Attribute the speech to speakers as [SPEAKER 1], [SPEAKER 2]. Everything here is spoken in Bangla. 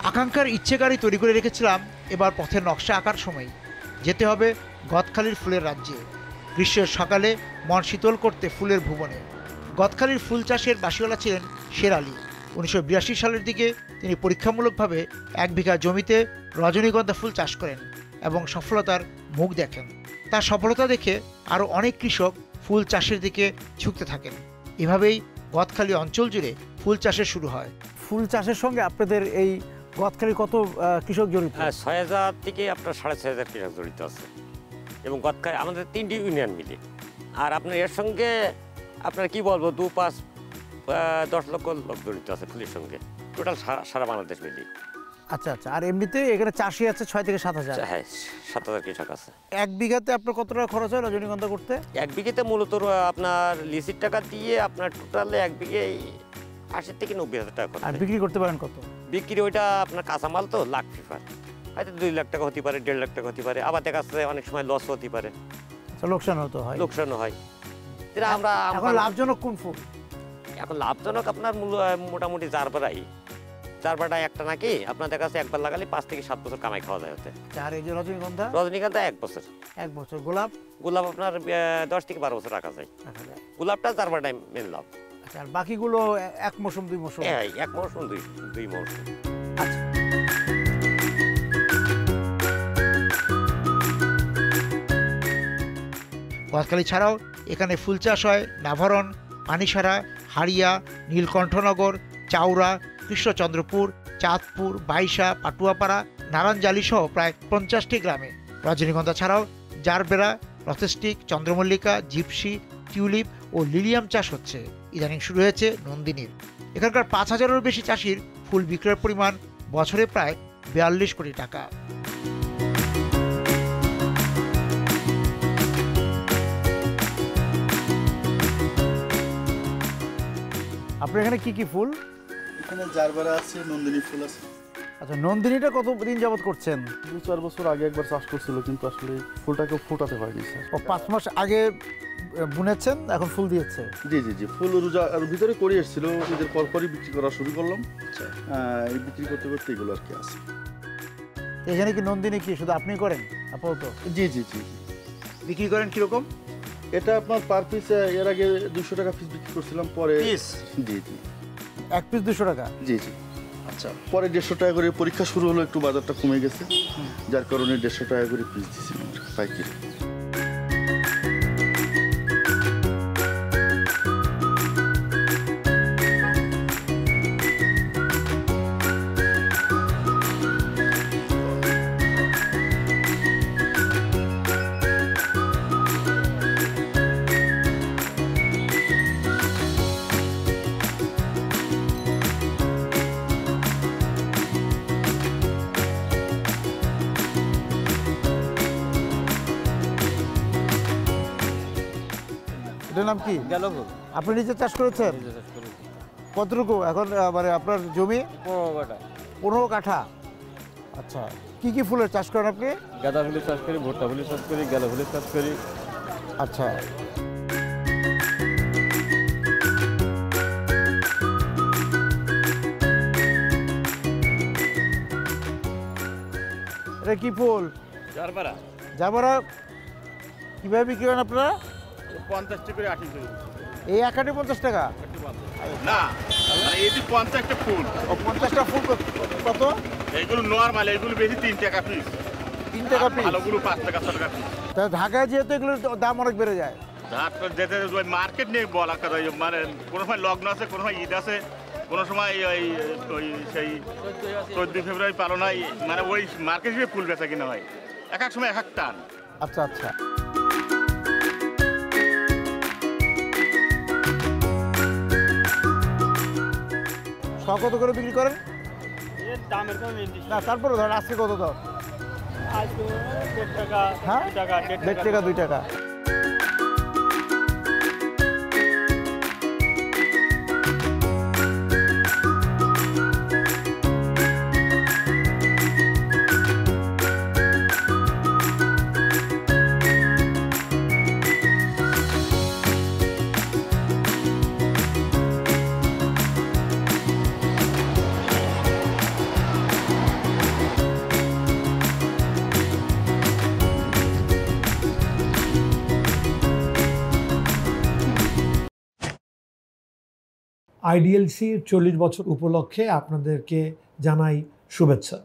[SPEAKER 1] আকাঙ্ক্ষার ইচ্ছে গাড়ি তৈরি করে রেখেছিলাম, এবার পথের নকশা আঁকার সময় যেতে হবে গদখালির ফুলের রাজ্যে। গ্রীষ্মের সকালে মন শীতল করতে ফুলের ভুবনে। গদখালির ফুল চাষের বাসিওয়ালা ছিলেন শের আলী। 1982 সালের দিকে তিনি পরীক্ষামূলকভাবে 1 বিঘা জমিতে রজনীগন্ধা ফুল চাষ করেন এবং সফলতার মুখ দেখেন। তার সফলতা দেখে আরও অনেক কৃষক ফুল চাষের দিকে ঝুঁকতে থাকেন। এভাবেই গদখালি অঞ্চল জুড়ে ফুল চাষের শুরু হয়।
[SPEAKER 2] ফুল চাষের সঙ্গে আপনাদের এই গদখালির কত কৃষক জড়িত?
[SPEAKER 3] 6000 থেকে আপনার 6500 কৃষক জড়িত আছে এবং গদখালি আমাদের 3টি ইউনিয়ন মিলে। আর আপনার এর সঙ্গে আপনার কি বলবো 2-5-10 লক্ষ লোক জড়িত আছে ফুলের সঙ্গে, টোটাল সারা বাংলাদেশ মিলে।
[SPEAKER 2] আচ্ছা আচ্ছা। আর এমনিতে এখানে চাষি আছে 6 থেকে 7000?
[SPEAKER 3] হ্যাঁ, 7000 কৃষক আছে।
[SPEAKER 2] 1 বিঘাতে আপনার কত টাকা খরচ হয় রজনীগন্ধা করতে?
[SPEAKER 3] 1 বিঘাতে মূলত আপনার লিসির টাকা দিয়ে আপনার টোটালে 1 বিঘায় 80 থেকে 90,000 টাকা খরচ।
[SPEAKER 2] আর বিক্রি করতে পারেন কত?
[SPEAKER 3] বিক্রি ওইটা আপনার কাঁচামাল তো লাখ ফিফার, হয়তো 2 লাখ টাকা হতে পারে, 1.5 লাখ টাকা হতে পারে, আবার দেখা যাচ্ছে অনেক সময় লস হতে পারে।
[SPEAKER 2] আচ্ছা, লোকসান হতে হয়?
[SPEAKER 3] লোকসানও হয়। আমরা
[SPEAKER 2] এখন লাভজনক কোন ফুল?
[SPEAKER 3] এখন লাভজনক আপনার মোটামুটি জারবারাটা একটা নাকি আপনার দেখা যাচ্ছে একবার লাগালে 5 থেকে 7 বছর কামাই খাওয়া যায় হতে।
[SPEAKER 2] আর এই যে রজনীগন্ধা?
[SPEAKER 3] রজনীগন্ধা 1 বছর।
[SPEAKER 2] 1 বছর। গোলাপ?
[SPEAKER 3] গোলাপ আপনার 10 থেকে 12 বছর রাখা যায়। গোলাপটা জারবারাটাই মেন লাভ।
[SPEAKER 2] আচ্ছা, আর বাকিগুলো 1 মৌসুম 2 মৌসুম?
[SPEAKER 3] হ্যাঁ, 1 মৌসুম 2 মৌসুম।
[SPEAKER 2] আচ্ছা।
[SPEAKER 1] গদখালি ছাড়াও এখানে ফুল চাষ হয় নাভারণ, পানিসারা, হাড়িয়া, নীলকণ্ঠনগর, চাউড়া, কৃষ্ণচন্দ্রপুর, চাঁদপুর, বাইশা, পাটুয়াপাড়া, নারায়ণজালি সহ প্রায় 50টি গ্রামে। রজনীগন্ধা ছাড়াও জারবেরা, রথস্টিক, চন্দ্রমল্লিকা, জিপসি, টিউলিপ ও লিলিয়াম চাষ হচ্ছে। ইদানিং শুরু হয়েছে নন্দিনীর। এখানকার 5000-এরও বেশি চাষির ফুল বিক্রয়ের পরিমাণ বছরে প্রায় 42 কোটি টাকা।
[SPEAKER 2] আপনার এখানে কি কি ফুল?
[SPEAKER 4] এখানে জারবারা আছে, নন্দিনী ফুল আছে।
[SPEAKER 2] আচ্ছা, নন্দিনীটা কতদিন যাবত করছেন?
[SPEAKER 4] 2-4 বছর আগে একবার চাষ করছিল, কিন্তু আসলে ফুলটাকে ফোটাতে পারেনি স্যার।
[SPEAKER 2] ও 5 মাস আগে বুনেছেন, এখন ফুল দিয়েছে?
[SPEAKER 4] জি জি জি, ফুল রোজার ভিতরে করে এসেছিল, ঈদের পরপরই বিক্রি করা শুরু করলাম। এই বিক্রি করতে করতে এগুলো আর কি আছে।
[SPEAKER 2] এখানে কি নন্দিনী কি শুধু আপনি করেন আপাতত?
[SPEAKER 4] জি জি জি।
[SPEAKER 1] বিক্রি করেন কিরকম?
[SPEAKER 4] এটা আপনার পার পিস এর আগে 200 টাকা পিস বিক্রি করছিলাম, পরে
[SPEAKER 1] পিস?
[SPEAKER 4] জি জি।
[SPEAKER 2] 1 পিস 200 টাকা?
[SPEAKER 4] জি জি। আচ্ছা, পরে 150 টাকা করে পরীক্ষা শুরু হলো, একটু বাজারটা কমে গেছে, যার কারণে 150 টাকা করে পিস দিচ্ছিলাম পাইকারি।
[SPEAKER 2] এটার নাম কি? আপনি নিজে চাষ করেছেন? কতটুকু এখন মানে আপনার জমি? 15 কাঠা। আচ্ছা, কি কি ফুলের চাষ করেন আপনি?
[SPEAKER 5] গাঁদা ফুলের চাষ করি, ভুট্টা ফুলের চাষ করি, গাঁদা ফুলের চাষ করি।
[SPEAKER 2] আচ্ছা, এটা কি ফুল?
[SPEAKER 5] জারবারা।
[SPEAKER 2] জারবারা কিভাবে বিক্রি করেন আপনারা?
[SPEAKER 5] 50 টাকা করে 80 টাকা।
[SPEAKER 2] এই এক আটি 50 টাকা?
[SPEAKER 5] না, মানে এই যে 50টা ফুল।
[SPEAKER 2] ও 50টা ফুল কত?
[SPEAKER 5] এইগুলো নরমাল, এইগুলো বেশি 3 টাকা পিস।
[SPEAKER 2] 3 টাকা পিস?
[SPEAKER 5] ভালোগুলো 5 টাকা 6 টাকা পিস।
[SPEAKER 2] তা ঢাকায় যেহেতু এগুলোর দাম অনেক বেড়ে যায়।
[SPEAKER 5] ঢাকা যেতে ওই মার্কেট নেই বলা কথা, মানে কোনো সময় লগ্ন আছে, কোনো সময় ঈদ আছে, কোনো সময় ওই সেই 14 ফেব্রুয়ারি পালন হয়, মানে ওই মার্কেট হিসেবে ফুল বেচা কিনা হয়, এক এক সময় এক এক টান।
[SPEAKER 2] আচ্ছা আচ্ছা। কত করে বিক্রি করেন?
[SPEAKER 5] দামের কোনো
[SPEAKER 2] না, তারপরে ধরেন আজকে কত দাম?
[SPEAKER 5] আজকে 1.5 টাকা,
[SPEAKER 2] হ্যাঁ,
[SPEAKER 5] 2 টাকা,
[SPEAKER 2] 1.5 টাকা 2 টাকা।
[SPEAKER 6] IDLC 40 বছর উপলক্ষে আপনাদেরকে জানাই শুভেচ্ছা।